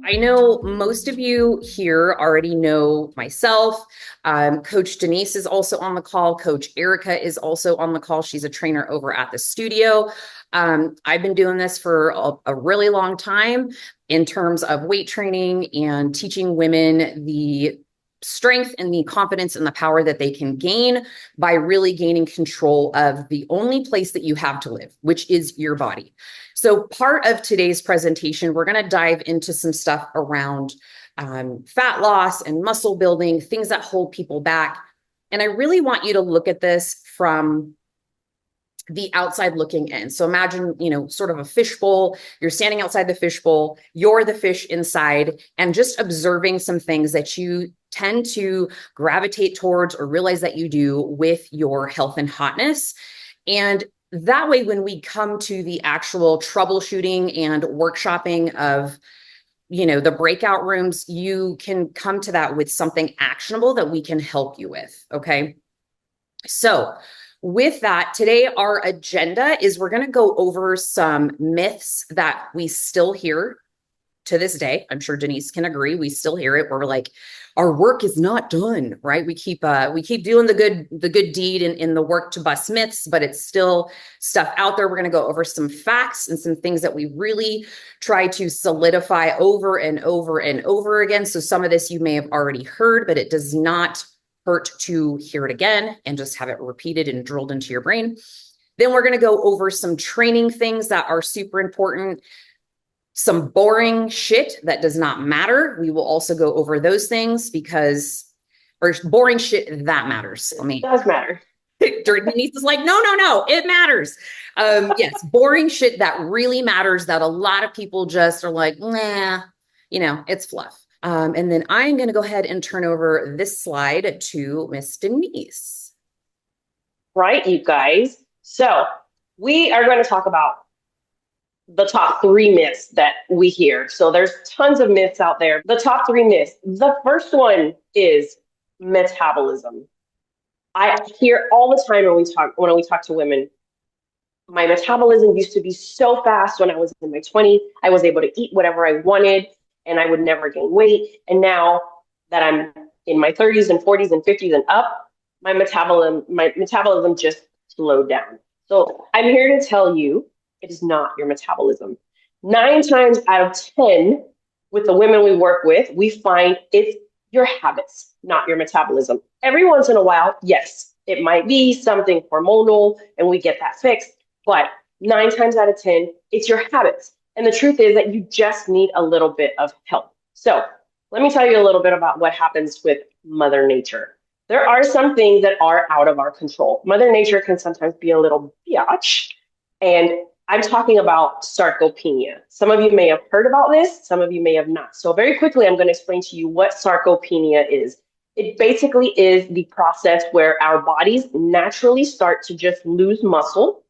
I know most of you here already know myself. Coach Denise is also on the call. Coach Erica is also on the call. She's a trainer over at the studio. I've been doing this for a really long time in terms of weight training and teaching women the strength and the confidence and the power that they can gain by really gaining control of the only place that you have to live, which is your body. So part of today's presentation, we're going to dive into some stuff around fat loss and muscle building, things that hold people back. And I really want you to look at this from the outside looking in. So imagine, sort of a fishbowl. You're standing outside the fishbowl, you're the fish inside, and just observing some things that you tend to gravitate towards or realize that you do with your health and hotness. And that way, when we come to the actual troubleshooting and workshopping of the breakout rooms, you can come to that with something actionable that we can help you with. Okay. So with that, today our agenda is we're going to go over some myths that we still hear to this day. I'm sure Denise can agree. We still hear it. We're like, our work is not done, right? We keep doing the good deed in the work to bust myths, but it's still stuff out there. We're going to go over some facts and some things that we really try to solidify over and over and over again. So some of this you may have already heard, but it does not hurt to hear it again and just have it repeated and drilled into your brain. Then we're going to go over some training things that are super important. Some boring shit that does not matter. We will also go over those things or boring shit that matters. It does matter. Denise is like, no, it matters. Yes, boring shit that really matters that a lot of people just are like, nah, it's fluff. And then I'm going to go ahead and turn over this slide to Miss Denise. Right, you guys. So we are going to talk about the top 3 myths that we hear. So there's tons of myths out there. The top 3 myths. The first one is metabolism. I hear all the time when we talk to women, my metabolism used to be so fast when I was in my 20s. I was able to eat whatever I wanted and I would never gain weight. And now that I'm in my 30s and 40s and 50s and up, my metabolism just slowed down. So I'm here to tell you, it is not your metabolism. 9 times out of 10 with the women we work with, we find it's your habits, not your metabolism. Every once in a while, yes, it might be something hormonal and we get that fixed, but 9 times out of 10, it's your habits. And the truth is that you just need a little bit of help. So let me tell you a little bit about what happens with Mother Nature. There are some things that are out of our control. Mother Nature can sometimes be a little biatch, and I'm talking about sarcopenia. Some of you may have heard about this, some of you may have not. So very quickly, I'm going to explain to you what sarcopenia is. It basically is the process where our bodies naturally start to just lose muscle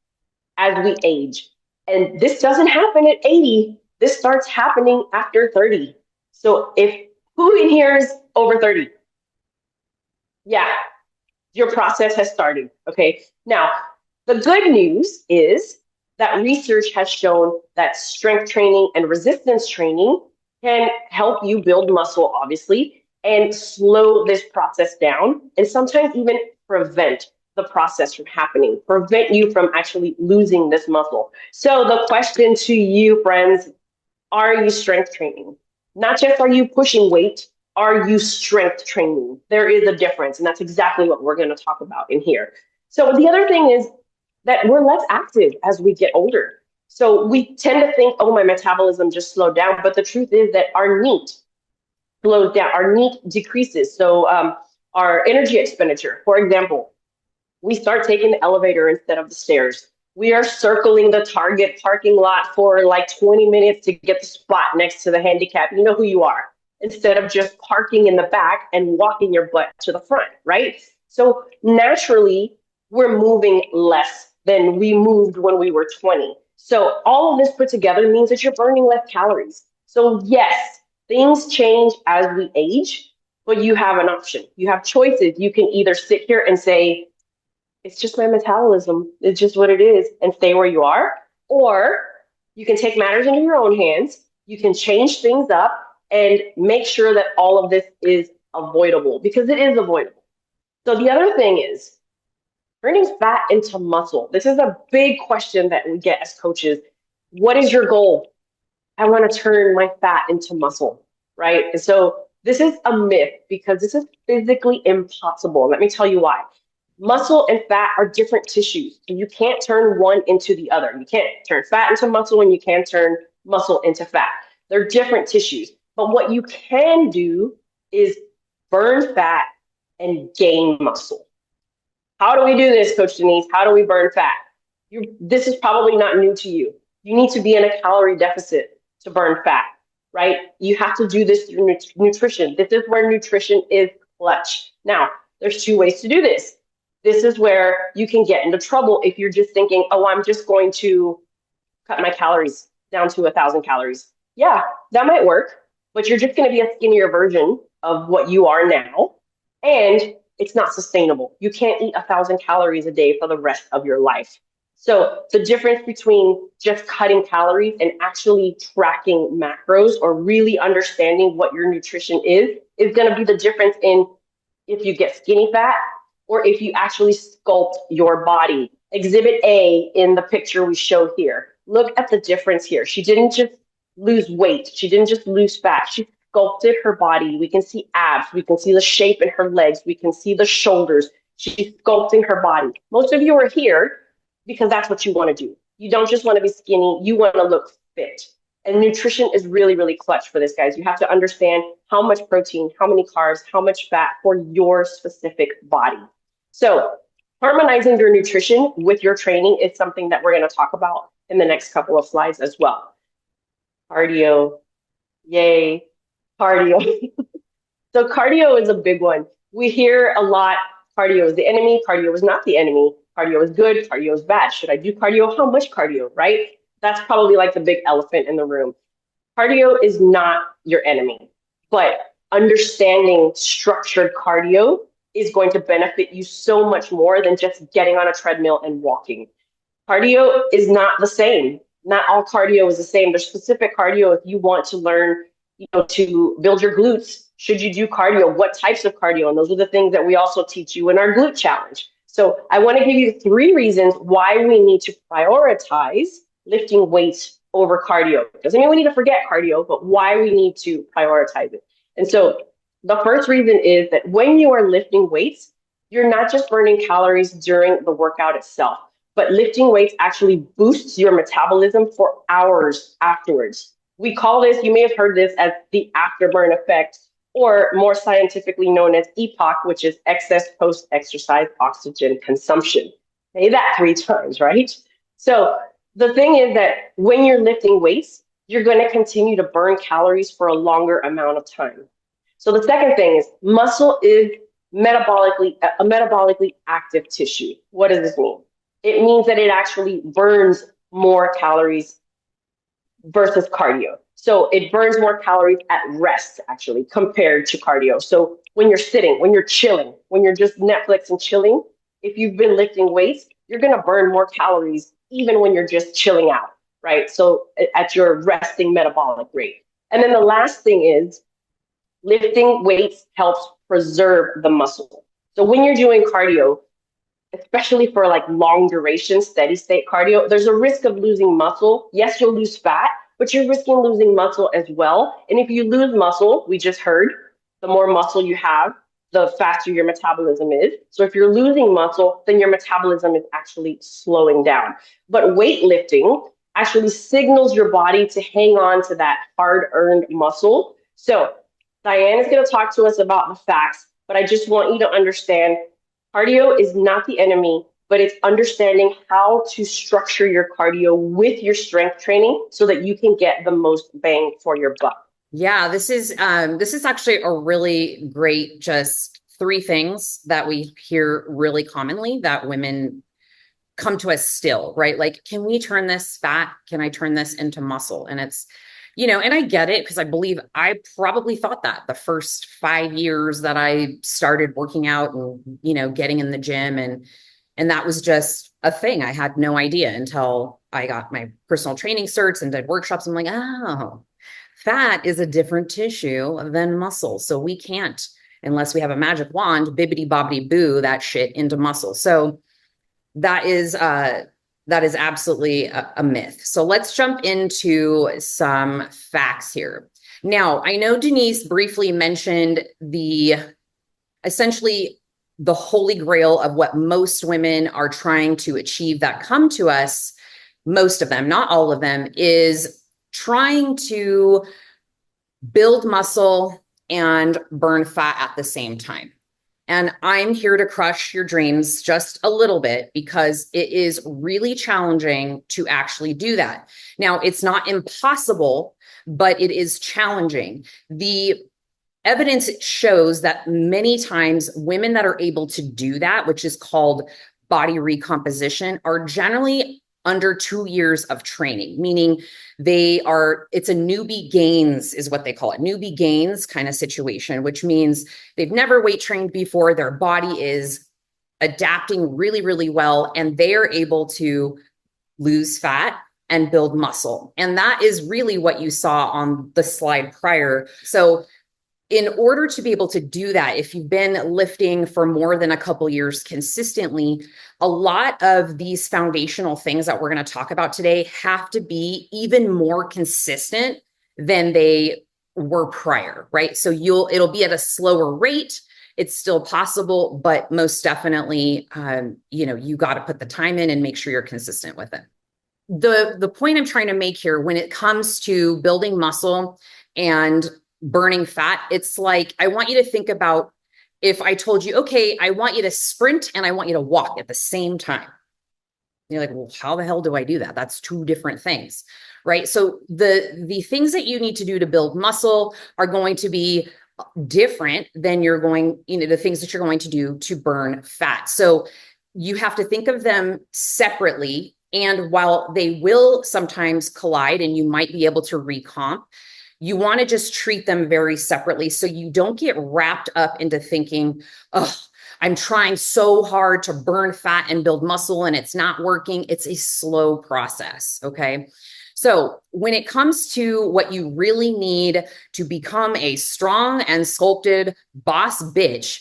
as we age. And this doesn't happen at 80. This starts happening after 30. So who in here is over 30? Yeah, your process has started. Okay. Now, the good news is that research has shown that strength training and resistance training can help you build muscle, obviously, and slow this process down, and sometimes even prevent the process from happening, prevent you from actually losing this muscle. So the question to you, friends, are you strength training? Not just are you pushing weight, are you strength training? There is a difference, and that's exactly what we're going to talk about in here. So the other thing is that we're less active as we get older. So we tend to think, oh, my metabolism just slowed down. But the truth is that our NEAT slows down, our NEAT decreases. So our energy expenditure, for example, we start taking the elevator instead of the stairs. We are circling the Target parking lot for like 20 minutes to get the spot next to the handicap. You know who you are, instead of just parking in the back and walking your butt to the front, right? So naturally, we're moving less than we moved when we were 20. So all of this put together means that you're burning less calories. So yes, things change as we age, but you have an option. You have choices. You can either sit here and say, it's just my metabolism. It's just what it is, and stay where you are. Or you can take matters into your own hands. You can change things up and make sure that all of this is avoidable because it is avoidable. So the other thing is turning fat into muscle. This is a big question that we get as coaches. What is your goal? I want to turn my fat into muscle, right? And so this is a myth because this is physically impossible. Let me tell you why. Muscle and fat are different tissues. So you can't turn one into the other. You can't turn fat into muscle and you can't turn muscle into fat. They're different tissues. But what you can do is burn fat and gain muscle. How do we do this, Coach Denise? How do we burn fat? This is probably not new to you. You need to be in a calorie deficit to burn fat, right? You have to do this through nutrition. This is where nutrition is clutch. Now, there's two ways to do this. This is where you can get into trouble if you're just thinking, oh, I'm just going to cut my calories down to 1,000 calories. Yeah, that might work, but you're just going to be a skinnier version of what you are now. And it's not sustainable. You can't eat 1,000 calories a day for the rest of your life. So the difference between just cutting calories and actually tracking macros or really understanding what your nutrition is going to be the difference in if you get skinny fat or if you actually sculpt your body. Exhibit A in the picture we show here. Look at the difference here. She didn't just lose weight. She didn't just lose fat. She sculpted her body. We can see abs. We can see the shape in her legs. We can see the shoulders. She's sculpting her body. Most of you are here because that's what you want to do. You don't just want to be skinny. You want to look fit. And nutrition is really, really clutch for this, guys. You have to understand how much protein, how many carbs, how much fat for your specific body. So harmonizing your nutrition with your training is something that we're going to talk about in the next couple of slides as well. Cardio, yay, cardio. So cardio is a big one. We hear a lot, cardio is the enemy, cardio is not the enemy, cardio is good, cardio is bad. Should I do cardio? How much cardio, right? That's probably like the big elephant in the room. Cardio is not your enemy, but understanding structured cardio is going to benefit you so much more than just getting on a treadmill and walking. Cardio is not the same. Not all cardio is the same. There's specific cardio if you want to learn, to build your glutes. Should you do cardio? What types of cardio? And those are the things that we also teach you in our glute challenge. So I want to give you 3 reasons why we need to prioritize lifting weights over cardio. Doesn't mean we need to forget cardio, but why we need to prioritize it. And so the first reason is that when you are lifting weights, you're not just burning calories during the workout itself, but lifting weights actually boosts your metabolism for hours afterwards. We call this, you may have heard this as the afterburn effect, or more scientifically known as EPOC, which is excess post-exercise oxygen consumption. Say that 3 times, right? So the thing is that when you're lifting weights, you're going to continue to burn calories for a longer amount of time. So the second thing is muscle is a metabolically active tissue. What does this mean? It means that it actually burns more calories versus cardio. So it burns more calories at rest, actually, compared to cardio. So when you're sitting, when you're chilling, when you're just Netflix and chilling, if you've been lifting weights, you're going to burn more calories even when you're just chilling out, right? So at your resting metabolic rate. And then the last thing is lifting weights helps preserve the muscle. So when you're doing cardio, especially for like long duration, steady state cardio, there's a risk of losing muscle. Yes, you'll lose fat, but you're risking losing muscle as well. And if you lose muscle, we just heard, the more muscle you have, the faster your metabolism is. So if you're losing muscle, then your metabolism is actually slowing down. But weightlifting actually signals your body to hang on to that hard-earned muscle. So Diane is going to talk to us about the facts, but I just want you to understand cardio is not the enemy, but it's understanding how to structure your cardio with your strength training so that you can get the most bang for your buck. Yeah, this is actually a really great, just 3 things that we hear really commonly that women come to us still, right? Like, can we turn this fat? Can I turn this into muscle? And it's, and I get it because I believe I probably thought that the first 5 years that I started working out and, getting in the gym and that was just a thing. I had no idea until I got my personal training certs and did workshops. I'm like, oh, Fat is a different tissue than muscle. So we can't, unless we have a magic wand, bibbity bobbity boo that shit into muscle. So that is absolutely a myth. So let's jump into some facts here. Now, I know Denise briefly mentioned essentially the holy grail of what most women are trying to achieve that come to us, most of them, not all of them, is trying to build muscle and burn fat at the same time. And I'm here to crush your dreams just a little bit because it is really challenging to actually do that. Now, it's not impossible, but it is challenging. The evidence shows that many times women that are able to do that, which is called body recomposition, are generally under 2 years of training, meaning it's a newbie gains is what they call it. Newbie gains kind of situation, which means they've never weight trained before. Their body is adapting really, really well, and they are able to lose fat and build muscle. And that is really what you saw on the slide prior. So in order to be able to do that, if you've been lifting for more than a couple years consistently, a lot of these foundational things that we're going to talk about today have to be even more consistent than they were prior, right? So it'll be at a slower rate. It's still possible, but most definitely, you got to put the time in and make sure you're consistent with it. The point I'm trying to make here, when it comes to building muscle and burning fat, it's like, I want you to think about if I told you, okay, I want you to sprint and I want you to walk at the same time. You're like, well, how the hell do I do that? That's two different things, right? So the things that you need to do to build muscle are going to be different than the things that you're going to do to burn fat. So you have to think of them separately. And while they will sometimes collide and you might be able to recomp, you want to just treat them very separately so you don't get wrapped up into thinking, oh, I'm trying so hard to burn fat and build muscle and it's not working. It's a slow process, okay? So when it comes to what you really need to become a strong and sculpted boss bitch,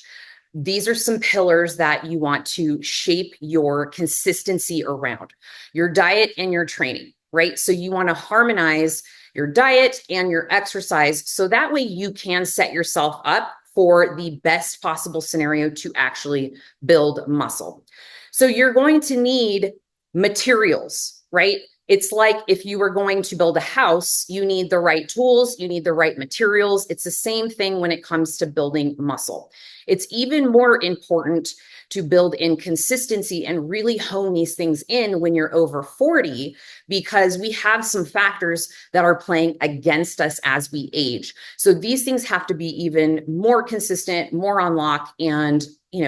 these are some pillars that you want to shape your consistency around: your diet and your training, right? So you want to harmonize your diet and your exercise so that way you can set yourself up for the best possible scenario to actually build muscle. So you're going to need materials, right? It's like if you were going to build a house, you need the right tools, you need the right materials. It's the same thing when it comes to building muscle. It's even more important to build in consistency and really hone these things in when you're over 40, because we have some factors that are playing against us as we age. So these things have to be even more consistent, more on lock, and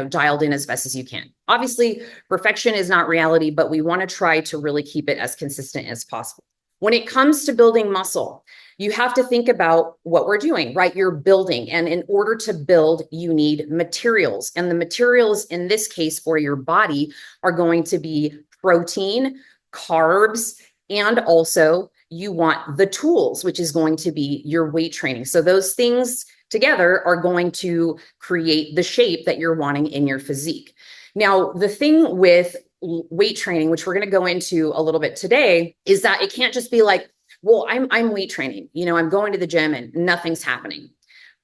dialed in as best as you can. Obviously, perfection is not reality, but we want to try to really keep it as consistent as possible. When it comes to building muscle, you have to think about what we're doing, right? You're building. And in order to build, you need materials. And the materials in this case for your body are going to be protein, carbs, and also you want the tools, which is going to be your weight training. So those things together are going to create the shape that you're wanting in your physique. Now, the thing with weight training, which we're going to go into a little bit today, is that it can't just be like, well, I'm weight training, I'm going to the gym and nothing's happening.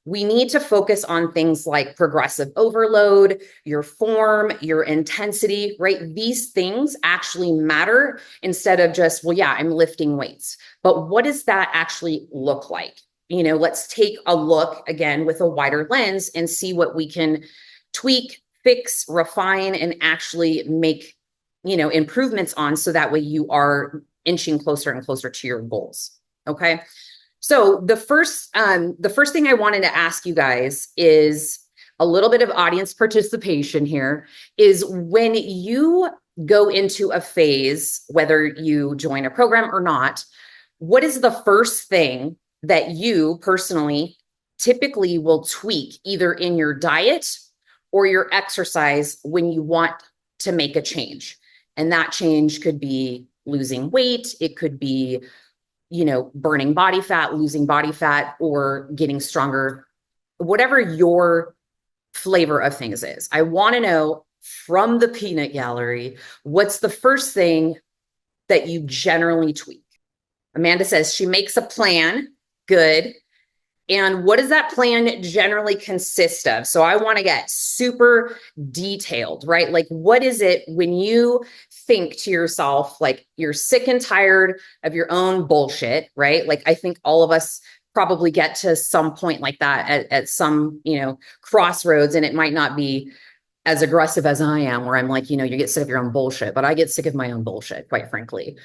We need to focus on things like progressive overload, your form, your intensity, right? These things actually matter instead of just, well, yeah, I'm lifting weights. But what does that actually look like? Let's take a look again with a wider lens and see what we can tweak, fix, refine, and actually make, improvements on, so that way you are inching closer and closer to your goals. Okay. So the first thing I wanted to ask you guys is a little bit of audience participation here. Is when you go into a phase, whether you join a program or not, what is the first thing that you personally typically will tweak either in your diet or your exercise when you want to make a change? And that change could be losing weight. It could be burning body fat, losing body fat, or getting stronger, whatever your flavor of things is. I want to know from the peanut gallery, what's the first thing that you generally tweak? Amanda says she makes a plan. Good. And what does that plan generally consist of? So I want to get super detailed, right? Like, what is it when you think to yourself, like you're sick and tired of your own bullshit, right? Like, I think all of us probably get to some point like that at some, crossroads, and it might not be as aggressive as I am, where I'm like, you get sick of your own bullshit, but I get sick of my own bullshit, quite frankly.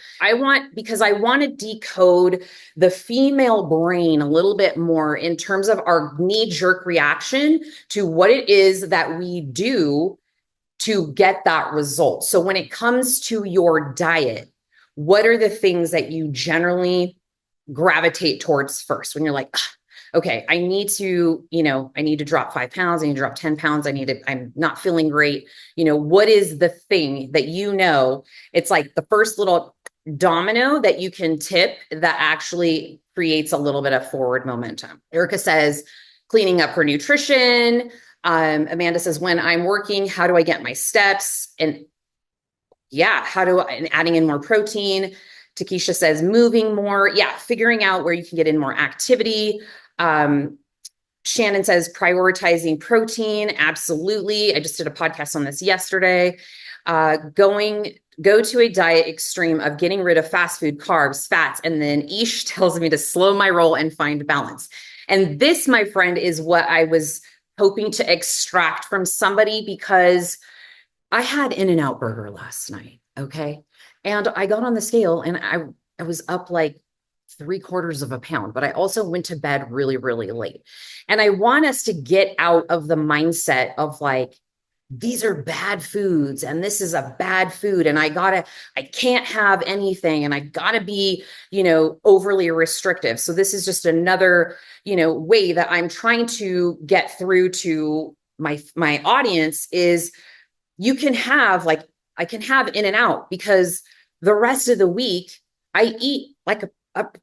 Because I want to decode the female brain a little bit more in terms of our knee-jerk reaction to what it is that we do to get that result. So when it comes to your diet, what are the things that you generally gravitate towards first when you're like, okay, I need to drop 5 pounds. I need to drop 10 pounds. I'm not feeling great. What is the thing that, it's like the first little domino that you can tip that actually creates a little bit of forward momentum. Erica says, cleaning up her nutrition. Amanda says, when I'm working, how do I get my steps? And and adding in more protein. Takesha says, moving more. Yeah, figuring out where you can get in more activity. Shannon says prioritizing protein. Absolutely. I just did a podcast on this yesterday. Go to a diet extreme of getting rid of fast food, carbs, fats. And then Ish tells me to slow my roll and find balance. And this, my friend, is what I was hoping to extract from somebody, because I had In-N-Out Burger last night. Okay. And I got on the scale and I was up like 3/4 of a pound, but I also went to bed really, really late. And I want us to get out of the mindset of like, these are bad foods and this is a bad food. And I can't have anything and I gotta be, overly restrictive. So this is just another, way that I'm trying to get through to my audience is you can have I can have In-N-Out because the rest of the week I eat like a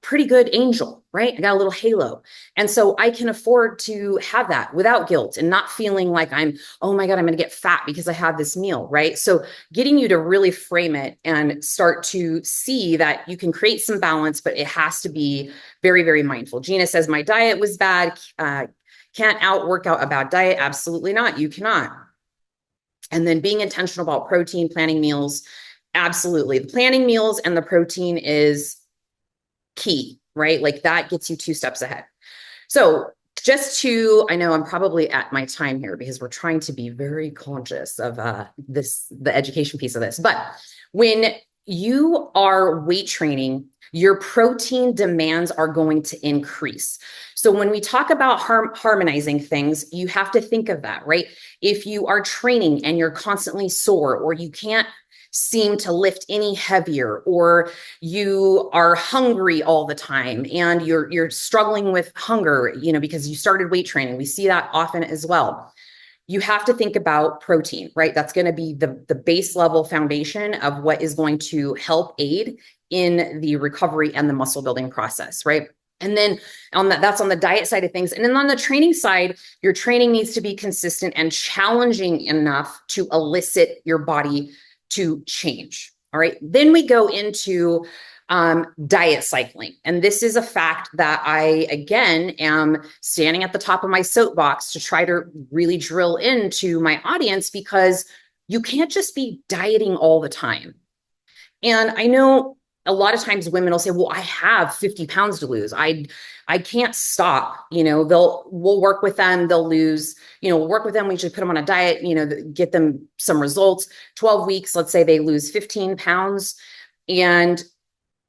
pretty good angel, right? I got a little halo. And so I can afford to have that without guilt and not feeling like oh my God, I'm going to get fat because I had this meal, right? So getting you to really frame it and start to see that you can create some balance, but it has to be very, very mindful. Gina says, my diet was bad. Can't out-work out a bad diet. Absolutely not. You cannot. And then being intentional about protein, planning meals. Absolutely. The planning meals and the protein is key, right? Like that gets you 2 steps ahead. So I know I'm probably at my time here because we're trying to be very conscious of the education piece of this. But when you are weight training, your protein demands are going to increase. So when we talk about harmonizing things, you have to think of that, right? If you are training and you're constantly sore, or you can't seem to lift any heavier, or you are hungry all the time and you're struggling with hunger, because you started weight training. We see that often as well. You have to think about protein, right? That's going to be the base level foundation of what is going to help aid in the recovery and the muscle building process, right? And then that's on the diet side of things. And then on the training side, your training needs to be consistent and challenging enough to elicit your body to change. All right. Then we go into diet cycling. And this is a fact that I, again, am standing at the top of my soapbox to try to really drill into my audience, because you can't just be dieting all the time. And I know a lot of times women will say, well, I have 50 pounds to lose. I can't stop. We'll work with them. They'll lose, we'll work with them. We should put them on a diet, get them some results. 12 weeks, let's say they lose 15 pounds. And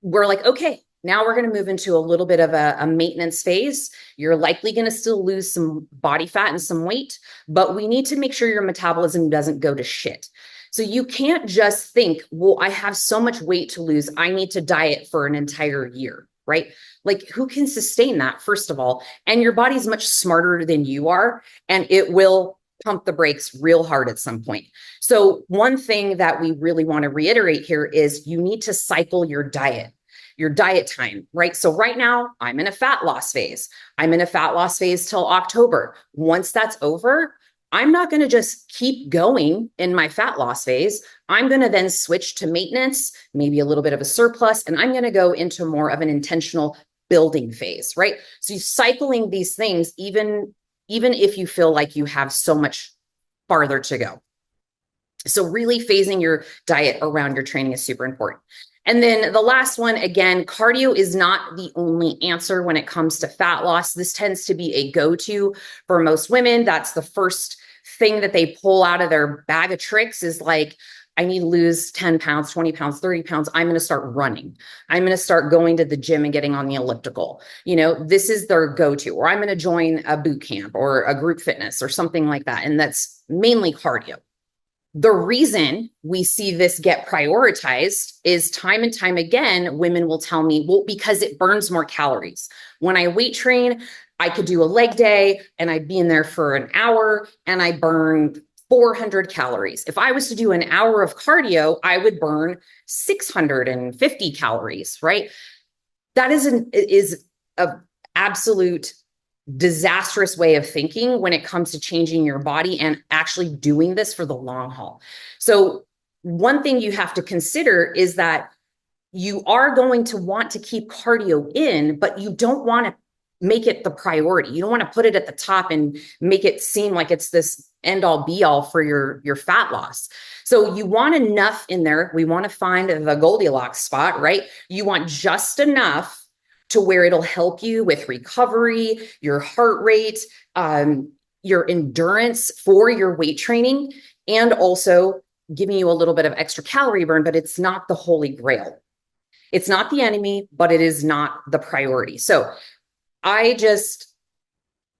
we're like, okay, now we're going to move into a little bit of a maintenance phase. You're likely going to still lose some body fat and some weight, but we need to make sure your metabolism doesn't go to shit. So you can't just think, well, I have so much weight to lose, I need to diet for an entire year, right? Like, who can sustain that, first of all? And your body's much smarter than you are, and it will pump the brakes real hard at some point. So one thing that we really want to reiterate here is you need to cycle your diet. your diet time, right? So right now I'm in a fat loss phase. I'm in a fat loss phase till October. Once that's over, I'm not going to just keep going in my fat loss phase. I'm going to then switch to maintenance, maybe a little bit of a surplus, and I'm going to go into more of an intentional building phase, right? So you're cycling these things, even if you feel like you have so much farther to go. So really phasing your diet around your training is super important. And then the last one, again, cardio is not the only answer when it comes to fat loss. This tends to be a go-to for most women. That's the first thing that they pull out of their bag of tricks is like, I need to lose 10 pounds, 20 pounds, 30 pounds. I'm going to start running. I'm going to start going to the gym and getting on the elliptical. You know, this is their go-to, or I'm going to join a boot camp or a group fitness or something like that. And that's mainly cardio. The reason we see this get prioritized is time and time again, women will tell me, well, because it burns more calories. When I weight train, I could do a leg day and I'd be in there for an hour and I burn 400 calories. If I was to do an hour of cardio, I would burn 650 calories, right? That is an absolute disastrous way of thinking when it comes to changing your body and actually doing this for the long haul. So one thing you have to consider is that you are going to want to keep cardio in, but you don't want to make it the priority. You don't want to put it at the top and make it seem like it's this end all be all for your fat loss. So you want enough in there. We want to find the Goldilocks spot, right? You want just enough to where it'll help you with recovery, your heart rate, your endurance for your weight training, and also giving you a little bit of extra calorie burn, but it's not the holy grail. It's not the enemy, but it is not the priority. So I just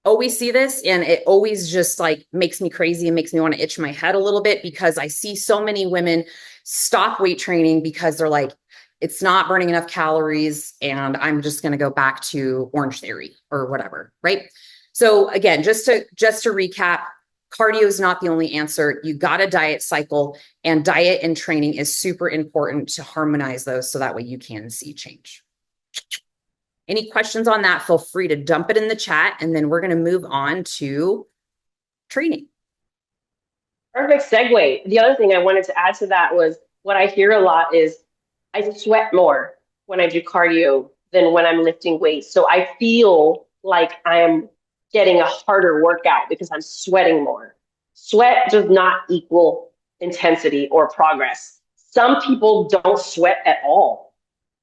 always see this and it always just like makes me crazy and makes me want to itch my head a little bit because I see so many women stop weight training because they're like, it's not burning enough calories and I'm just going to go back to Orange Theory or whatever, right? So again, just to recap, cardio is not the only answer. You got a diet cycle, and diet and training is super important to harmonize those so that way you can see change. Any questions on that, feel free to dump it in the chat, and then we're going to move on to training. Perfect segue. The other thing I wanted to add to that was what I hear a lot is I sweat more when I do cardio than when I'm lifting weights. So I feel like I'm getting a harder workout because I'm sweating more. Sweat does not equal intensity or progress. Some people don't sweat at all.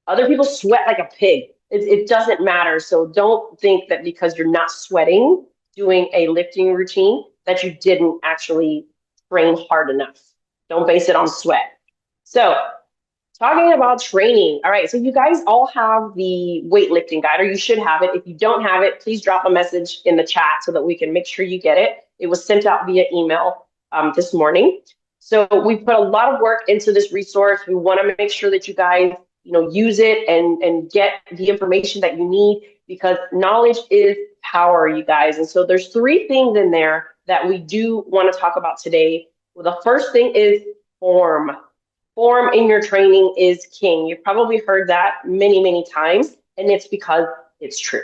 Other people sweat like a pig. It doesn't matter. So don't think that because you're not sweating doing a lifting routine that you didn't actually train hard enough. Don't base it on sweat. So talking about training. All right, so you guys all have the weightlifting guide, or you should have it. If you don't have it, please drop a message in the chat so that we can make sure you get it. It was sent out via email this morning. So we put a lot of work into this resource. We want to make sure that you guys, use it and get the information that you need, because knowledge is power, you guys. And so there's 3 things in there that we do want to talk about today. Well, the first thing is form. Form in your training is king. You've probably heard that many, many times, and it's because it's true.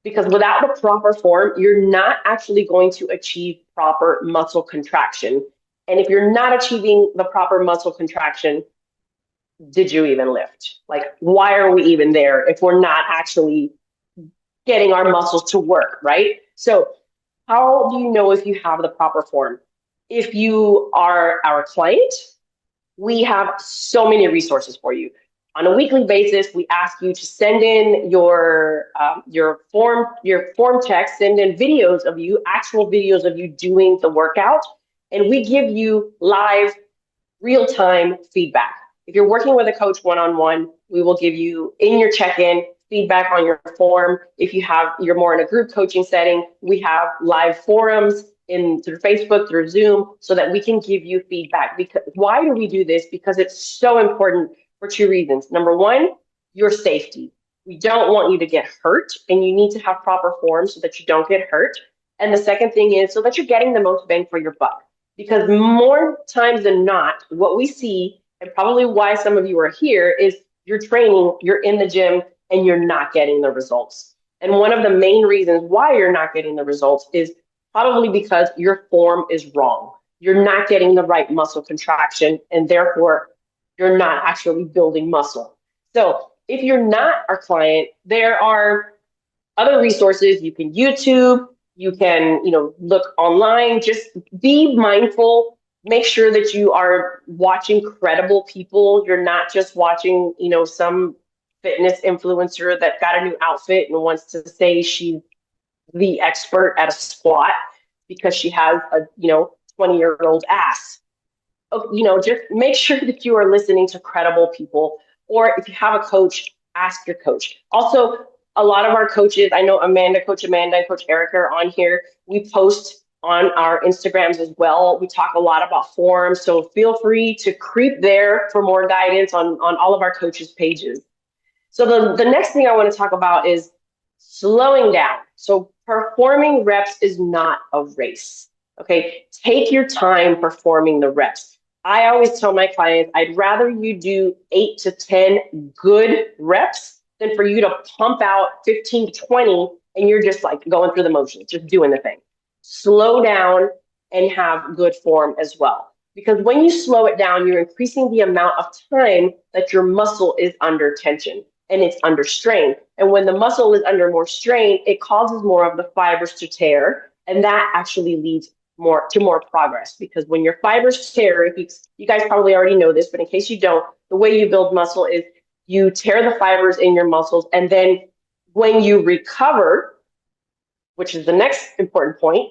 Because without the proper form, you're not actually going to achieve proper muscle contraction. And if you're not achieving the proper muscle contraction, did you even lift? Like, why are we even there if we're not actually getting our muscles to work, right? So how do you know if you have the proper form? If you are our client, we have so many resources for you. On a weekly basis, we ask you to send in your form text, send in videos of you, actual videos of you doing the workout, and we give you live, real-time feedback. If you're working with a coach one-on-one, we will give you in your check-in feedback on your form. If you're more in a group coaching setting, we have live forums through Facebook, through Zoom, so that we can give you feedback. Because why do we do this? Because it's so important for 2 reasons. Number 1, your safety. We don't want you to get hurt, and you need to have proper form so that you don't get hurt. And the second thing is so that you're getting the most bang for your buck. Because more times than not, what we see, and probably why some of you are here, is you're training, you're in the gym, and you're not getting the results. And one of the main reasons why you're not getting the results is probably because your form is wrong. You're not getting the right muscle contraction, and therefore you're not actually building muscle. So if you're not our client, there are other resources. You can YouTube, you can, look online. Just be mindful. Make sure that you are watching credible people. You're not just watching, some fitness influencer that got a new outfit and wants to say she's the expert at a squat because she has a, 20-year-old ass. Just make sure that you are listening to credible people. Or if you have a coach, ask your coach. Also, a lot of our coaches, I know Coach Amanda and Coach Erica are on here. We post on our Instagrams as well. We talk a lot about forums. So feel free to creep there for more guidance on all of our coaches' pages. So the next thing I want to talk about is slowing down. So performing reps is not a race. Okay, take your time performing the reps. I always tell my clients, I'd rather you do 8 to 10 good reps than for you to pump out 15 to 20 and you're just like going through the motions, just doing the thing. Slow down and have good form as well. Because when you slow it down, you're increasing the amount of time that your muscle is under tension and it's under strain. And when the muscle is under more strain, it causes more of the fibers to tear. And that actually leads more progress, because when your fibers tear, you guys probably already know this, but in case you don't, the way you build muscle is you tear the fibers in your muscles, and then when you recover, which is the next important point,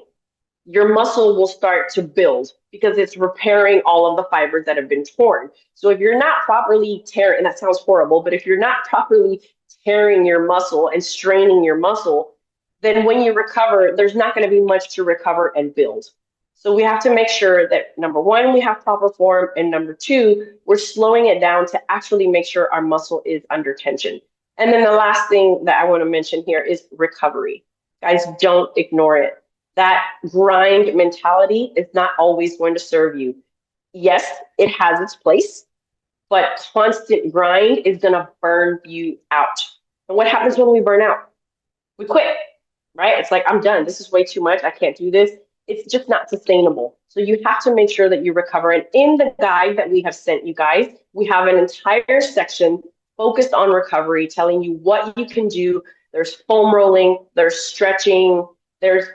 your muscle will start to build because it's repairing all of the fibers that have been torn. So if you're not properly tearing, and that sounds horrible, but if you're not properly tearing your muscle and straining your muscle, then when you recover, there's not going to be much to recover and build. So we have to make sure that, number one, we have proper form, and number two, we're slowing it down to actually make sure our muscle is under tension. And then the last thing that I want to mention here is recovery. Guys, don't ignore it. That grind mentality is not always going to serve you. Yes, it has its place, but constant grind is going to burn you out. And what happens when we burn out? We quit, right? It's like, I'm done. This is way too much. I can't do this. It's just not sustainable. So you have to make sure that you recover. And in the guide that we have sent you guys, we have an entire section focused on recovery, telling you what you can do. There's foam rolling, there's stretching, there's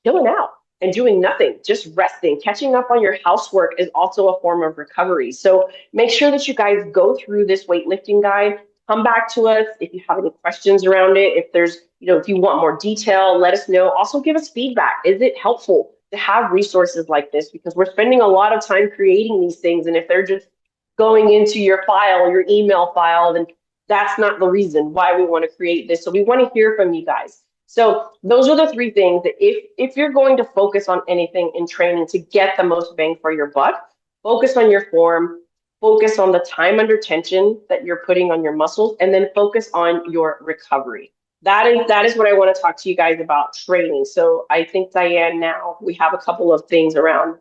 chilling out and doing nothing, just resting. Catching up on your housework is also a form of recovery. So make sure that you guys go through this weightlifting guide. Come back to us if you have any questions around it. If there's, if you want more detail, let us know. Also give us feedback. Is it helpful to have resources like this? Because we're spending a lot of time creating these things. And if they're just going into your file, your email file, then that's not the reason why we want to create this. So we want to hear from you guys. So those are the three things that if you're going to focus on anything in training to get the most bang for your buck, focus on your form, focus on the time under tension that you're putting on your muscles, and then focus on your recovery. That is what I want to talk to you guys about training. So I think, Diane, now we have a couple of things around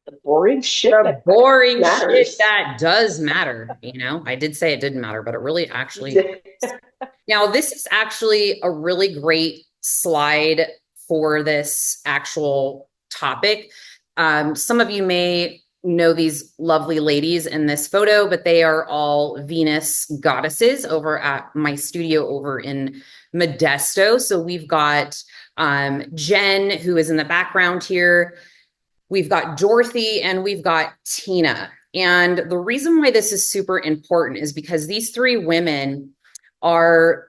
the boring shit. The boring shit that does matter. I did say it didn't matter, but it really actually. Now, this is actually a really great slide for this actual topic. Some of you may know these lovely ladies in this photo, but they are all Venus goddesses over at my studio over in Modesto. So we've got Jen, who is in the background here. We've got Dorothy, and we've got Tina. And the reason why this is super important is because these three women are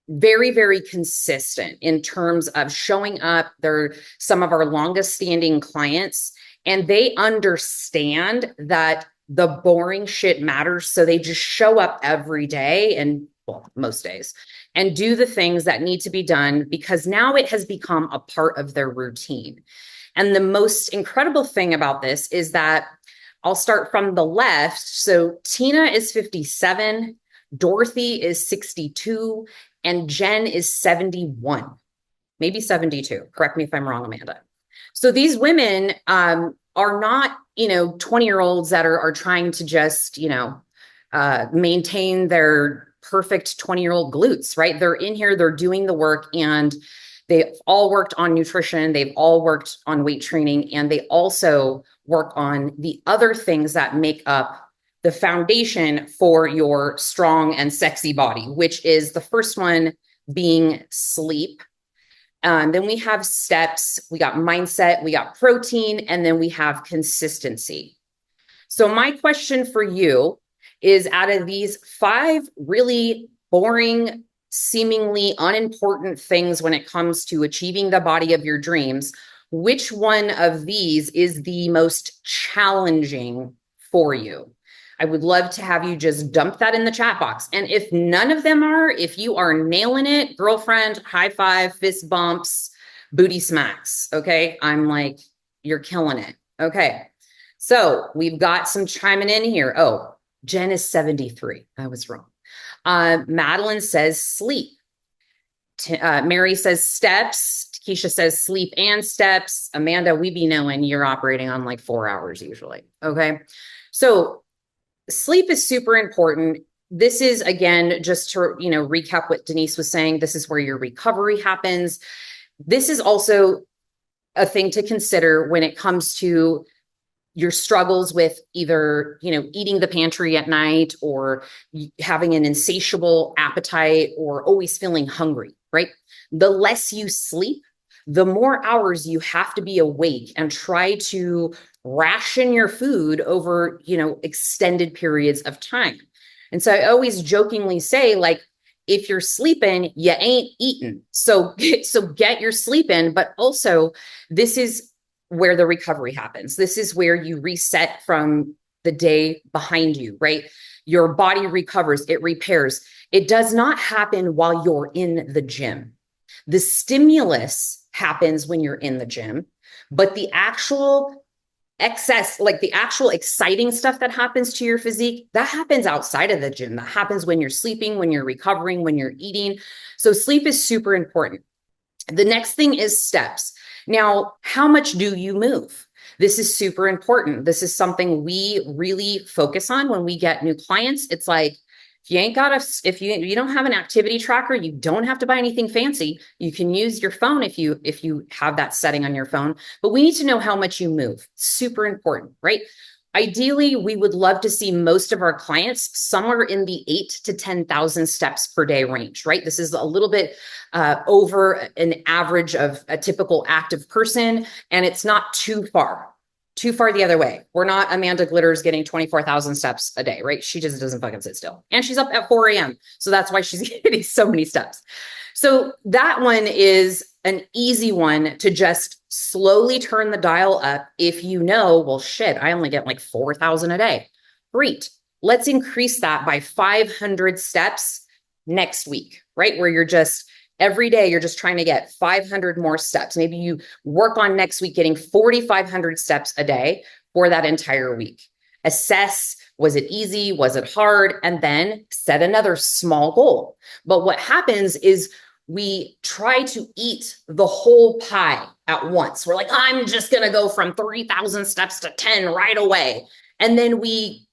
very, very consistent in terms of showing up. They're some of our longest standing clients, and they understand that the boring shit matters. So they just show up every day, and well, most days, and do the things that need to be done because now it has become a part of their routine. And the most incredible thing about this is that I'll start from the left. So Tina is 57, Dorothy is 62, and Jen is 71, maybe 72. Correct me if I'm wrong, Amanda. So these women are not, 20-year-olds that are trying to just, maintain their perfect 20-year-old glutes, right? They're in here, they're doing the work, and they've all worked on nutrition, they've all worked on weight training, and they also work on the other things that make up the foundation for your strong and sexy body, which is the first one being sleep. Then we have steps, we got mindset, we got protein, and then we have consistency. So my question for you is, out of these 5 really boring, seemingly unimportant things when it comes to achieving the body of your dreams, which one of these is the most challenging for you? I would love to have you just dump that in the chat box. And if none of them are, if you are nailing it, girlfriend, high five, fist bumps, booty smacks. Okay. I'm like, you're killing it. Okay. So we've got some chiming in here. Oh, Jen is 73. I was wrong. Madeline says sleep. Mary says steps. Keisha says sleep and steps. Amanda, we be knowing you're operating on like 4 hours usually. Okay. So sleep is super important. This is, again, just to, recap what Denise was saying, this is where your recovery happens. This is also a thing to consider when it comes to your struggles with either, eating the pantry at night, or having an insatiable appetite, or always feeling hungry, right? The less you sleep, the more hours you have to be awake and try to ration your food over, extended periods of time. And so I always jokingly say, like, if you're sleeping, you ain't eating. So get your sleep in, but also this is where the recovery happens. This is where you reset from the day behind you, right? Your body recovers, it repairs. It does not happen while you're in the gym. The stimulus happens when you're in the gym, but the actual excess, like the actual exciting stuff that happens to your physique, that happens outside of the gym. That happens when you're sleeping, when you're recovering, when you're eating. So sleep is super important. The next thing is steps. Now, how much do you move? This is super important. This is something we really focus on when we get new clients. It's like, if you don't have an activity tracker, you don't have to buy anything fancy. You can use your phone if you have that setting on your phone, but we need to know how much you move. Super important, right? Ideally, we would love to see most of our clients somewhere in the 8 to 10,000 steps per day range, right? This is a little bit over an average of a typical active person, and it's not too far the other way. We're not Amanda Glitters getting 24,000 steps a day, right? She just doesn't fucking sit still. And she's up at 4 a.m. So that's why she's getting so many steps. So that one is an easy one to just slowly turn the dial up. If well, shit, I only get like 4,000 a day. Great. Let's increase that by 500 steps next week, right? Where you're just every day, you're just trying to get 500 more steps. Maybe you work on next week getting 4,500 steps a day for that entire week. Assess, was it easy? Was it hard? And then set another small goal. But what happens is we try to eat the whole pie at once. We're like, I'm just going to go from 3,000 steps to 10 right away. And then we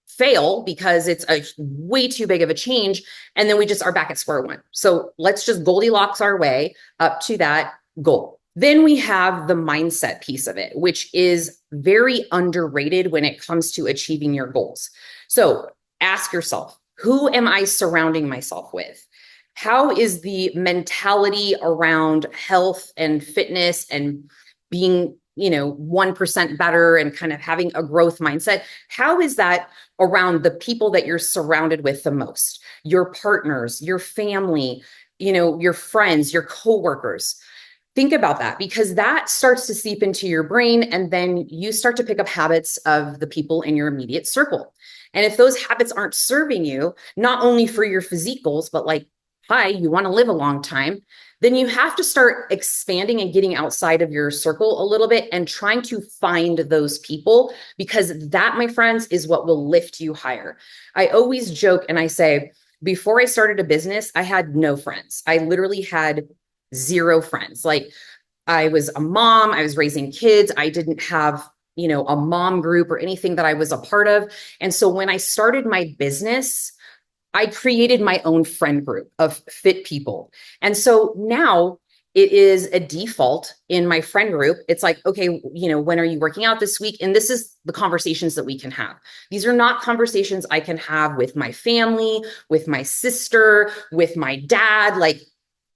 fail because it's a way too big of a change. And then we just are back at square one. So let's just Goldilocks our way up to that goal. Then we have the mindset piece of it, which is very underrated when it comes to achieving your goals. So ask yourself, who am I surrounding myself with? How is the mentality around health and fitness and being 1% better and kind of having a growth mindset? How is that around the people that you're surrounded with the most? Your partners, your family, your friends, your coworkers. Think about that, because that starts to seep into your brain, and then you start to pick up habits of the people in your immediate circle. And if those habits aren't serving you, not only for your physique goals, but like, hi, you want to live a long time, then you have to start expanding and getting outside of your circle a little bit and trying to find those people, because that, my friends, is what will lift you higher. I always joke and I say, before I started a business, I had no friends. I literally had 0 friends. Like, I was a mom, I was raising kids. I didn't have, a mom group or anything that I was a part of. And so when I started my business, I created my own friend group of fit people. And so now it is a default in my friend group. It's like, okay, when are you working out this week? And this is the conversations that we can have. These are not conversations I can have with my family, with my sister, with my dad. Like,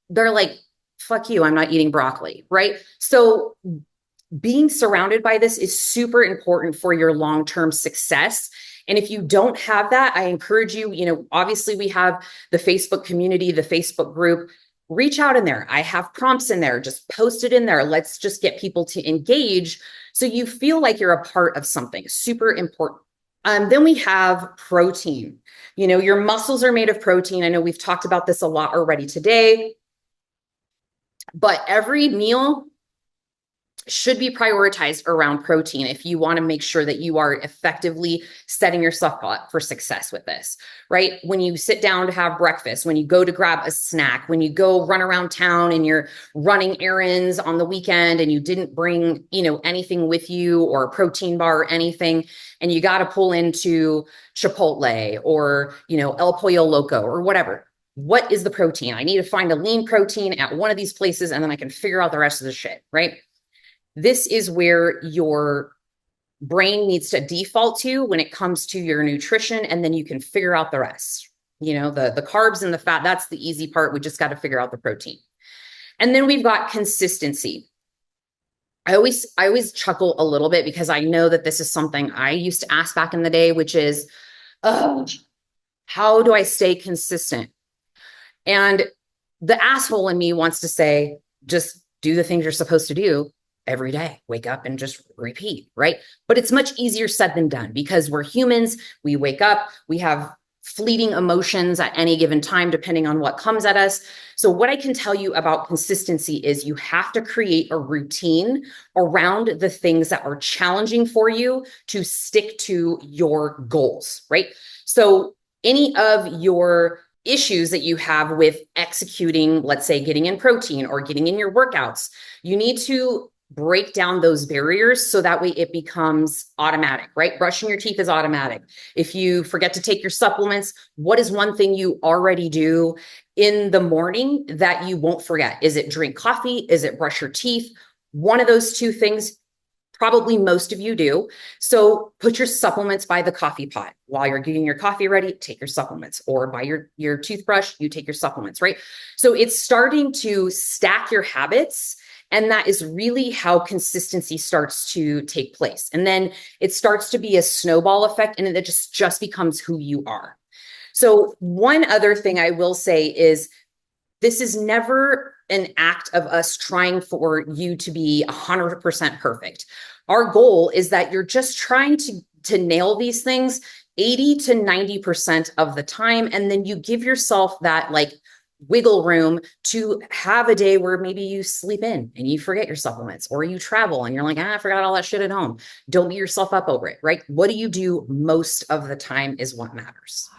they're like, fuck you, I'm not eating broccoli, right? So being surrounded by this is super important for your long-term success. And if you don't have that, I encourage you, obviously we have the Facebook community, the Facebook group, reach out in there. I have prompts in there, just post it in there. Let's just get people to engage so you feel like you're a part of something super important. Then we have protein. Your muscles are made of protein. I know we've talked about this a lot already today, but every meal should be prioritized around protein if you want to make sure that you are effectively setting yourself up for success with this, right? When you sit down to have breakfast, when you go to grab a snack, when you go run around town and you're running errands on the weekend and you didn't bring, anything with you or a protein bar or anything, and you got to pull into Chipotle or, El Pollo Loco or whatever. What is the protein? I need to find a lean protein at one of these places and then I can figure out the rest of the shit, right? This is where your brain needs to default to when it comes to your nutrition, and then you can figure out the rest. The carbs and the fat, that's the easy part. We just got to figure out the protein. And then we've got consistency. I always chuckle a little bit because I know that this is something I used to ask back in the day, which is, how do I stay consistent? And the asshole in me wants to say, just do the things you're supposed to do every day. Wake up and just repeat, right? But it's much easier said than done because we're humans. We wake up, we have fleeting emotions at any given time, depending on what comes at us. So what I can tell you about consistency is you have to create a routine around the things that are challenging for you to stick to your goals, right? So any of your issues that you have with executing, let's say getting in protein or getting in your workouts, you need to break down those barriers so that way it becomes automatic, right? Brushing your teeth is automatic. If you forget to take your supplements, what is one thing you already do in the morning that you won't forget? Is it drink coffee? Is it brush your teeth? One of those two things, probably most of you do. So put your supplements by the coffee pot. While you're getting your coffee ready, take your supplements, or by your toothbrush, you take your supplements, right? So it's starting to stack your habits. And that is really how consistency starts to take place. And then it starts to be a snowball effect, and it just becomes who you are. So one other thing I will say is this is never an act of us trying for you to be 100% perfect. Our goal is that you're just trying to nail these things 80 to 90% of the time. And then you give yourself that wiggle room to have a day where maybe you sleep in and you forget your supplements, or you travel and you're like, I forgot all that shit at home. Don't beat yourself up over it, right? What do you do most of the time is what matters.